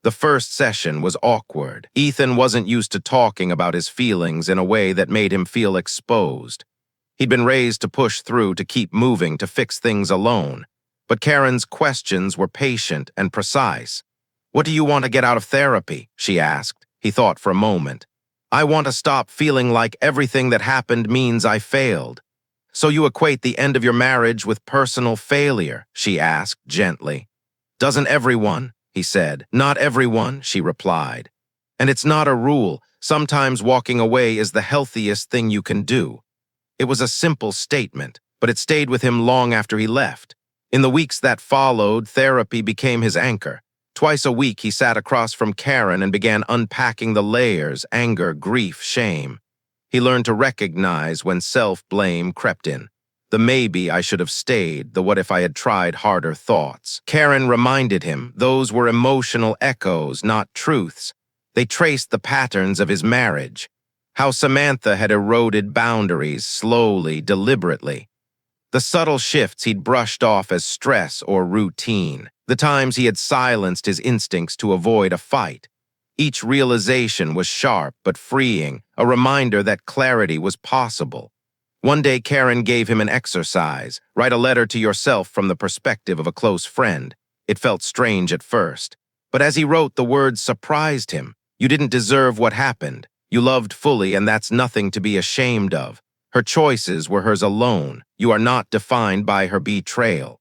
The first session was awkward. Ethan wasn't used to talking about his feelings in a way that made him feel exposed. He'd been raised to push through, to keep moving, to fix things alone. But Karen's questions were patient and precise. "What do you want to get out of therapy?" she asked. He thought for a moment. "I want to stop feeling like everything that happened means I failed." "So you equate the end of your marriage with personal failure?" she asked gently. "Doesn't everyone?" he said. "Not everyone," she replied. "And it's not a rule. Sometimes walking away is the healthiest thing you can do." It was a simple statement, but it stayed with him long after he left. In the weeks that followed, therapy became his anchor. Twice a week, he sat across from Karen and began unpacking the layers: anger, grief, shame. He learned to recognize when self-blame crept in. The "maybe I should have stayed," the "what if I had tried harder" thoughts. Karen reminded him those were emotional echoes, not truths. They traced the patterns of his marriage. How Samantha had eroded boundaries, slowly, deliberately. The subtle shifts he'd brushed off as stress or routine. The times he had silenced his instincts to avoid a fight. Each realization was sharp but freeing, a reminder that clarity was possible. One day Karen gave him an exercise: write a letter to yourself from the perspective of a close friend. It felt strange at first, but as he wrote, the words surprised him. "You didn't deserve what happened. You loved fully, and that's nothing to be ashamed of. Her choices were hers alone. You are not defined by her betrayal."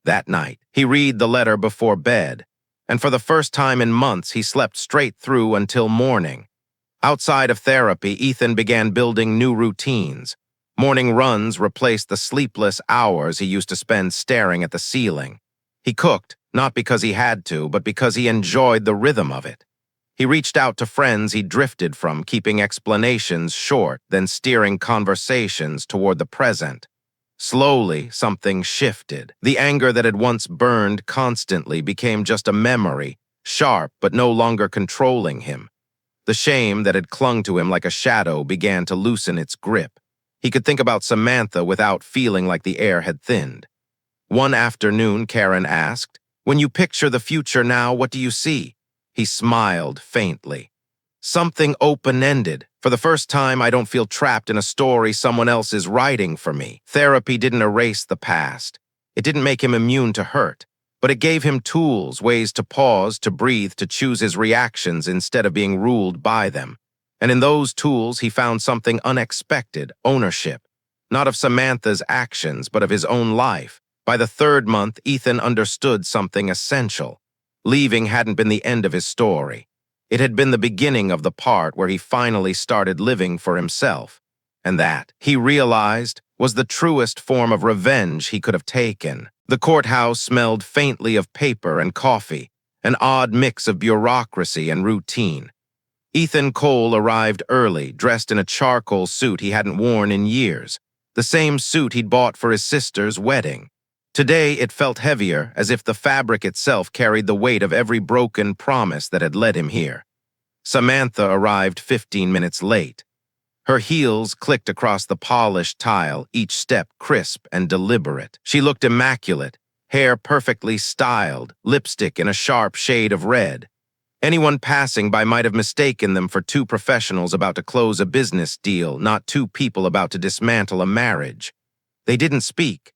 That night, he read the letter before bed, and for the first time in months, he slept straight through until morning. Outside of therapy, Ethan began building new routines. Morning runs replaced the sleepless hours he used to spend staring at the ceiling. He cooked, not because he had to, but because he enjoyed the rhythm of it. He reached out to friends he drifted from, keeping explanations short, then steering conversations toward the present. Slowly, something shifted. The anger that had once burned constantly became just a memory, sharp but no longer controlling him. The shame that had clung to him like a shadow began to loosen its grip. He could think about Samantha without feeling like the air had thinned. One afternoon, Karen asked, "When you picture the future now, what do you see?" He smiled faintly. "Something open-ended. For the first time, I don't feel trapped in a story someone else is writing for me." Therapy didn't erase the past. It didn't make him immune to hurt, but it gave him tools, ways to pause, to breathe, to choose his reactions instead of being ruled by them. And in those tools, he found something unexpected: ownership. Not of Samantha's actions, but of his own life. By the third month, Ethan understood something essential. Leaving hadn't been the end of his story. It had been the beginning of the part where he finally started living for himself. And that, he realized, was the truest form of revenge he could have taken. The courthouse smelled faintly of paper and coffee, an odd mix of bureaucracy and routine. Ethan Cole arrived early, dressed in a charcoal suit he hadn't worn in years. the same suit he'd bought for his sister's wedding. Today, it felt heavier, as if the fabric itself carried the weight of every broken promise that had led him here. Samantha arrived 15 minutes late. Her heels clicked across the polished tile, each step crisp and deliberate. She looked immaculate, hair perfectly styled, lipstick in a sharp shade of red. Anyone passing by might have mistaken them for two professionals about to close a business deal, not two people about to dismantle a marriage. They didn't speak.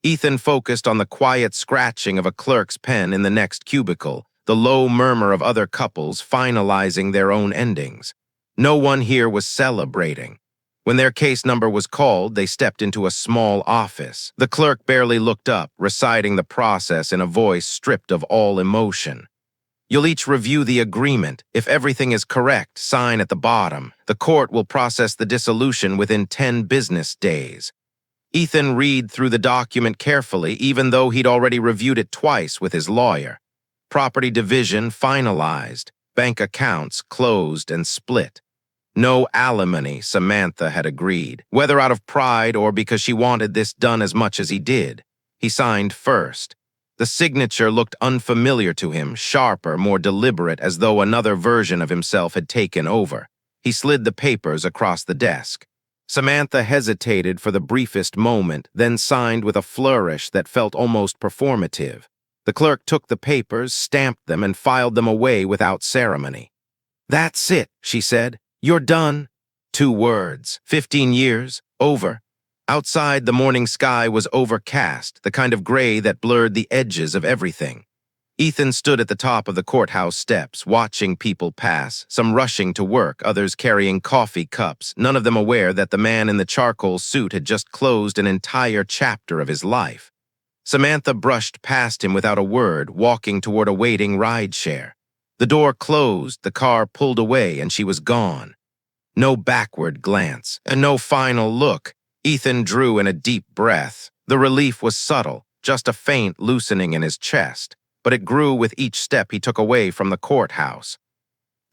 Ethan focused on the quiet scratching of a clerk's pen in the next cubicle, the low murmur of other couples finalizing their own endings. No one here was celebrating. When their case number was called, they stepped into a small office. The clerk barely looked up, reciting the process in a voice stripped of all emotion. You'll each review the agreement. If everything is correct, sign at the bottom. The court will process the dissolution within 10 business days. Ethan read through the document carefully, even though he'd already reviewed it twice with his lawyer. Property division finalized. Bank accounts closed and split. No alimony, Samantha had agreed, whether out of pride or because she wanted this done as much as he did. He signed first. The signature looked unfamiliar to him, sharper, more deliberate, as though another version of himself had taken over. He slid the papers across the desk. Samantha hesitated for the briefest moment, then signed with a flourish that felt almost performative. The clerk took the papers, stamped them, and filed them away without ceremony. "That's it," she said. "You're done." 2 words. 15 years. Over. Outside, the morning sky was overcast, the kind of gray that blurred the edges of everything. Ethan stood at the top of the courthouse steps, watching people pass, some rushing to work, others carrying coffee cups, none of them aware that the man in the charcoal suit had just closed an entire chapter of his life. Samantha brushed past him without a word, walking toward a waiting rideshare. The door closed, the car pulled away, and she was gone. No backward glance, and no final look. Ethan drew in a deep breath. The relief was subtle, just a faint loosening in his chest, but it grew with each step he took away from the courthouse.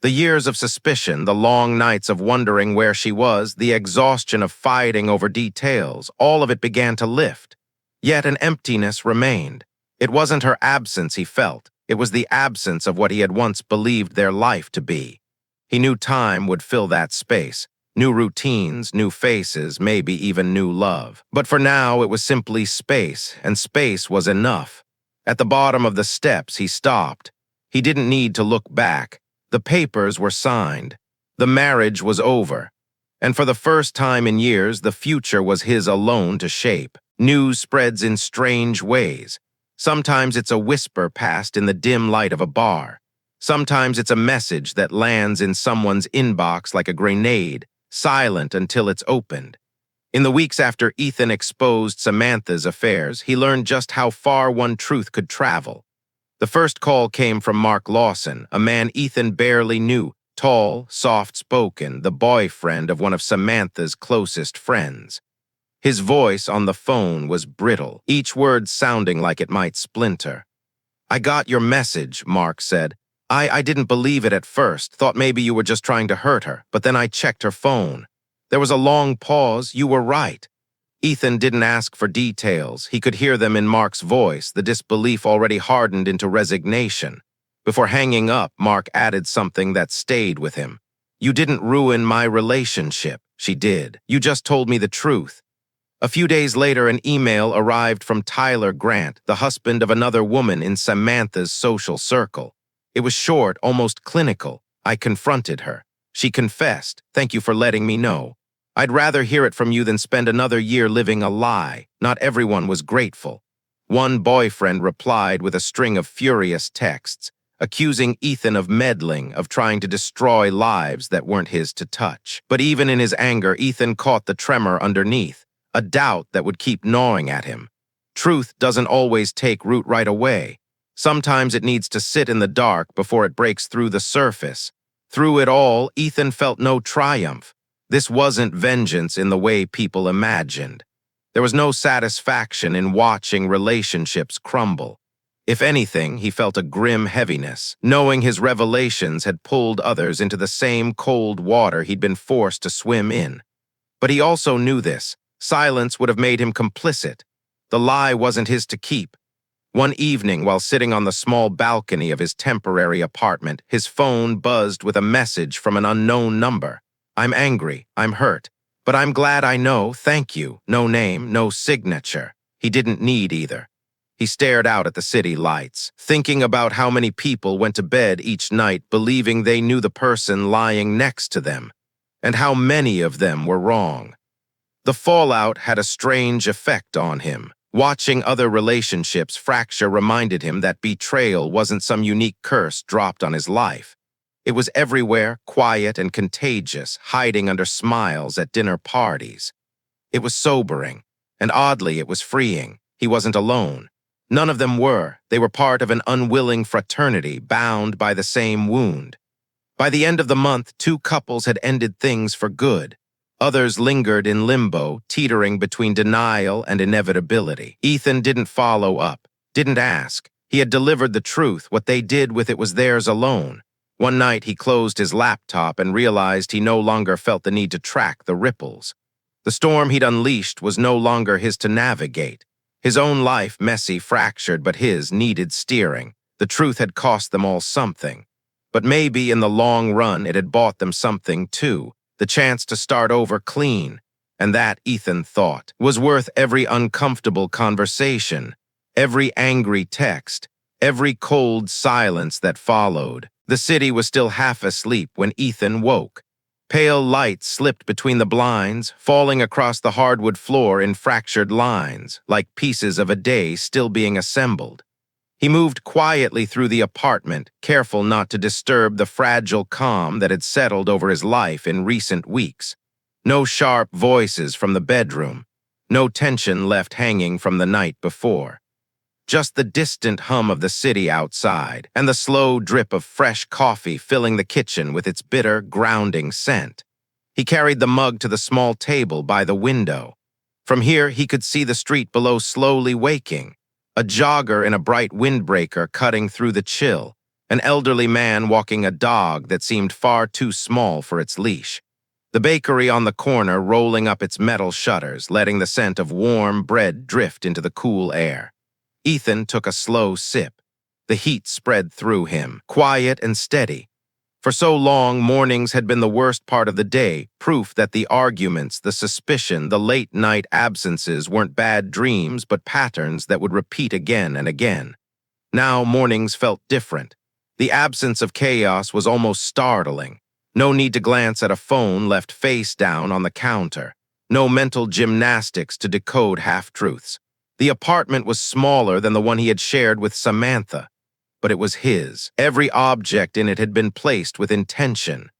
The years of suspicion, the long nights of wondering where she was, the exhaustion of fighting over details, all of it began to lift. Yet an emptiness remained. It wasn't her absence he felt. It was the absence of what he had once believed their life to be. He knew time would fill that space. New routines, new faces, maybe even new love. But for now, it was simply space, and space was enough. At the bottom of the steps, he stopped. He didn't need to look back. The papers were signed. The marriage was over. And for the first time in years, the future was his alone to shape. News spreads in strange ways. Sometimes it's a whisper passed in the dim light of a bar. Sometimes it's a message that lands in someone's inbox like a grenade, silent until it's opened. In the weeks after Ethan exposed Samantha's affairs, he learned just how far one truth could travel. The first call came from Mark Lawson, a man Ethan barely knew, tall, soft-spoken, the boyfriend of one of Samantha's closest friends. His voice on the phone was brittle, each word sounding like it might splinter. "I got your message," Mark said. I didn't believe it at first, thought maybe you were just trying to hurt her, but then I checked her phone. There was a long pause. You were right." Ethan didn't ask for details. He could hear them in Mark's voice, the disbelief already hardened into resignation. Before hanging up, Mark added something that stayed with him. "You didn't ruin my relationship." "She did. You just told me the truth." A few days later, an email arrived from Tyler Grant, the husband of another woman in Samantha's social circle. It was short, almost clinical. "I confronted her. She confessed. Thank you for letting me know. I'd rather hear it from you than spend another year living a lie." Not everyone was grateful. One boyfriend replied with a string of furious texts, accusing Ethan of meddling, of trying to destroy lives that weren't his to touch. But even in his anger, Ethan caught the tremor underneath, a doubt that would keep gnawing at him. Truth doesn't always take root right away. Sometimes it needs to sit in the dark before it breaks through the surface. Through it all, Ethan felt no triumph. This wasn't vengeance in the way people imagined. There was no satisfaction in watching relationships crumble. If anything, he felt a grim heaviness, knowing his revelations had pulled others into the same cold water he'd been forced to swim in. But he also knew this. Silence would have made him complicit. The lie wasn't his to keep. One evening, while sitting on the small balcony of his temporary apartment, his phone buzzed with a message from an unknown number. "I'm angry, I'm hurt, but I'm glad I know, thank you." No name, no signature. He didn't need either. He stared out at the city lights, thinking about how many people went to bed each night believing they knew the person lying next to them, and how many of them were wrong. The fallout had a strange effect on him. Watching other relationships fracture reminded him that betrayal wasn't some unique curse dropped on his life. It was everywhere, quiet and contagious, hiding under smiles at dinner parties. It was sobering, and oddly it was freeing. He wasn't alone. None of them were. They were part of an unwilling fraternity, bound by the same wound. By the end of the month, 2 couples had ended things for good. Others lingered in limbo, teetering between denial and inevitability. Ethan didn't follow up, didn't ask. He had delivered the truth. What they did with it was theirs alone. One night he closed his laptop and realized he no longer felt the need to track the ripples. The storm he'd unleashed was no longer his to navigate. His own life, messy, fractured, but his needed steering. The truth had cost them all something. But maybe in the long run it had bought them something too. The chance to start over clean, and that, Ethan thought, was worth every uncomfortable conversation, every angry text, every cold silence that followed. The city was still half asleep when Ethan woke. Pale light slipped between the blinds, falling across the hardwood floor in fractured lines, like pieces of a day still being assembled. He moved quietly through the apartment, careful not to disturb the fragile calm that had settled over his life in recent weeks. No sharp voices from the bedroom, no tension left hanging from the night before. Just the distant hum of the city outside, and the slow drip of fresh coffee filling the kitchen with its bitter, grounding scent. He carried the mug to the small table by the window. From here, he could see the street below slowly waking. A jogger in a bright windbreaker cutting through the chill, an elderly man walking a dog that seemed far too small for its leash. The bakery on the corner rolling up its metal shutters, letting the scent of warm bread drift into the cool air. Ethan took a slow sip. The heat spread through him, quiet and steady. For so long, mornings had been the worst part of the day, proof that the arguments, the suspicion, the late-night absences weren't bad dreams but patterns that would repeat again and again. Now mornings felt different. The absence of chaos was almost startling. No need to glance at a phone left face down on the counter. No mental gymnastics to decode half-truths. The apartment was smaller than the one he had shared with Samantha. But it was his. Every object in it had been placed with intention.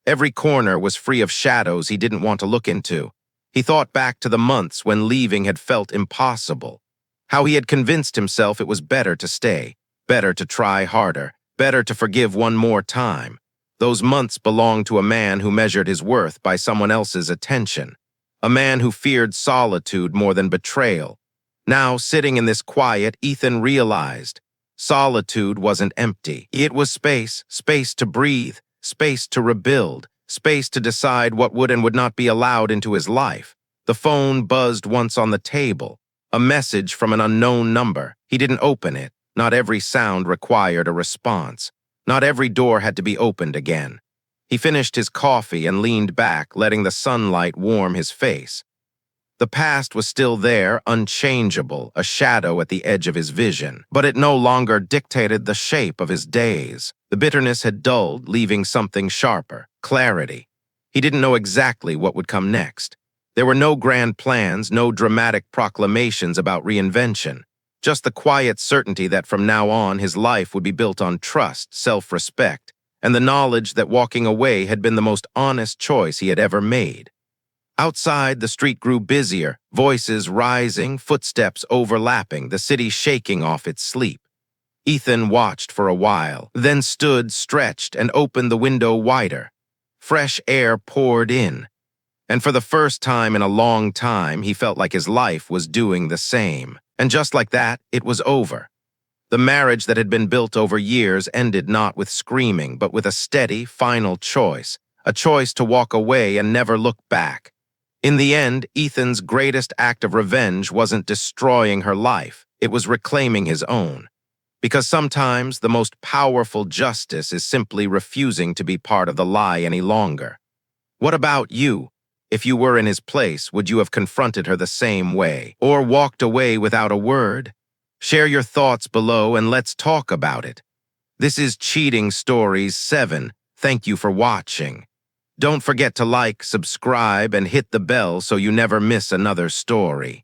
Every corner was free of shadows he didn't want to look into. He thought back to the months when leaving had felt impossible. How he had convinced himself it was better to stay, better to try harder, better to forgive one more time. Those months belonged to a man who measured his worth by someone else's attention. A man who feared solitude more than betrayal. Now, sitting in this quiet, Ethan realized solitude wasn't empty. It was space, space to breathe, space to rebuild, space to decide what would and would not be allowed into his life. The phone buzzed once on the table, a message from an unknown number. He didn't open it. Not every sound required a response. Not every door had to be opened again. He finished his coffee and leaned back, letting the sunlight warm his face. The past was still there, unchangeable, a shadow at the edge of his vision, but it no longer dictated the shape of his days. The bitterness had dulled, leaving something sharper, clarity. He didn't know exactly what would come next. There were no grand plans, no dramatic proclamations about reinvention, just the quiet certainty that from now on his life would be built on trust, self-respect, and the knowledge that walking away had been the most honest choice he had ever made. Outside, the street grew busier, voices rising, footsteps overlapping, the city shaking off its sleep. Ethan watched for a while, then stood, stretched, and opened the window wider. Fresh air poured in, and for the first time in a long time, he felt like his life was doing the same. And just like that, it was over. The marriage that had been built over years ended not with screaming, but with a steady, final choice, a choice to walk away and never look back. In the end, Ethan's greatest act of revenge wasn't destroying her life, it was reclaiming his own. Because sometimes the most powerful justice is simply refusing to be part of the lie any longer. What about you? If you were in his place, would you have confronted her the same way, or walked away without a word? Share your thoughts below and let's talk about it. This is Cheating Stories 7. Thank you for watching. Don't forget to like, subscribe, and hit the bell so you never miss another story.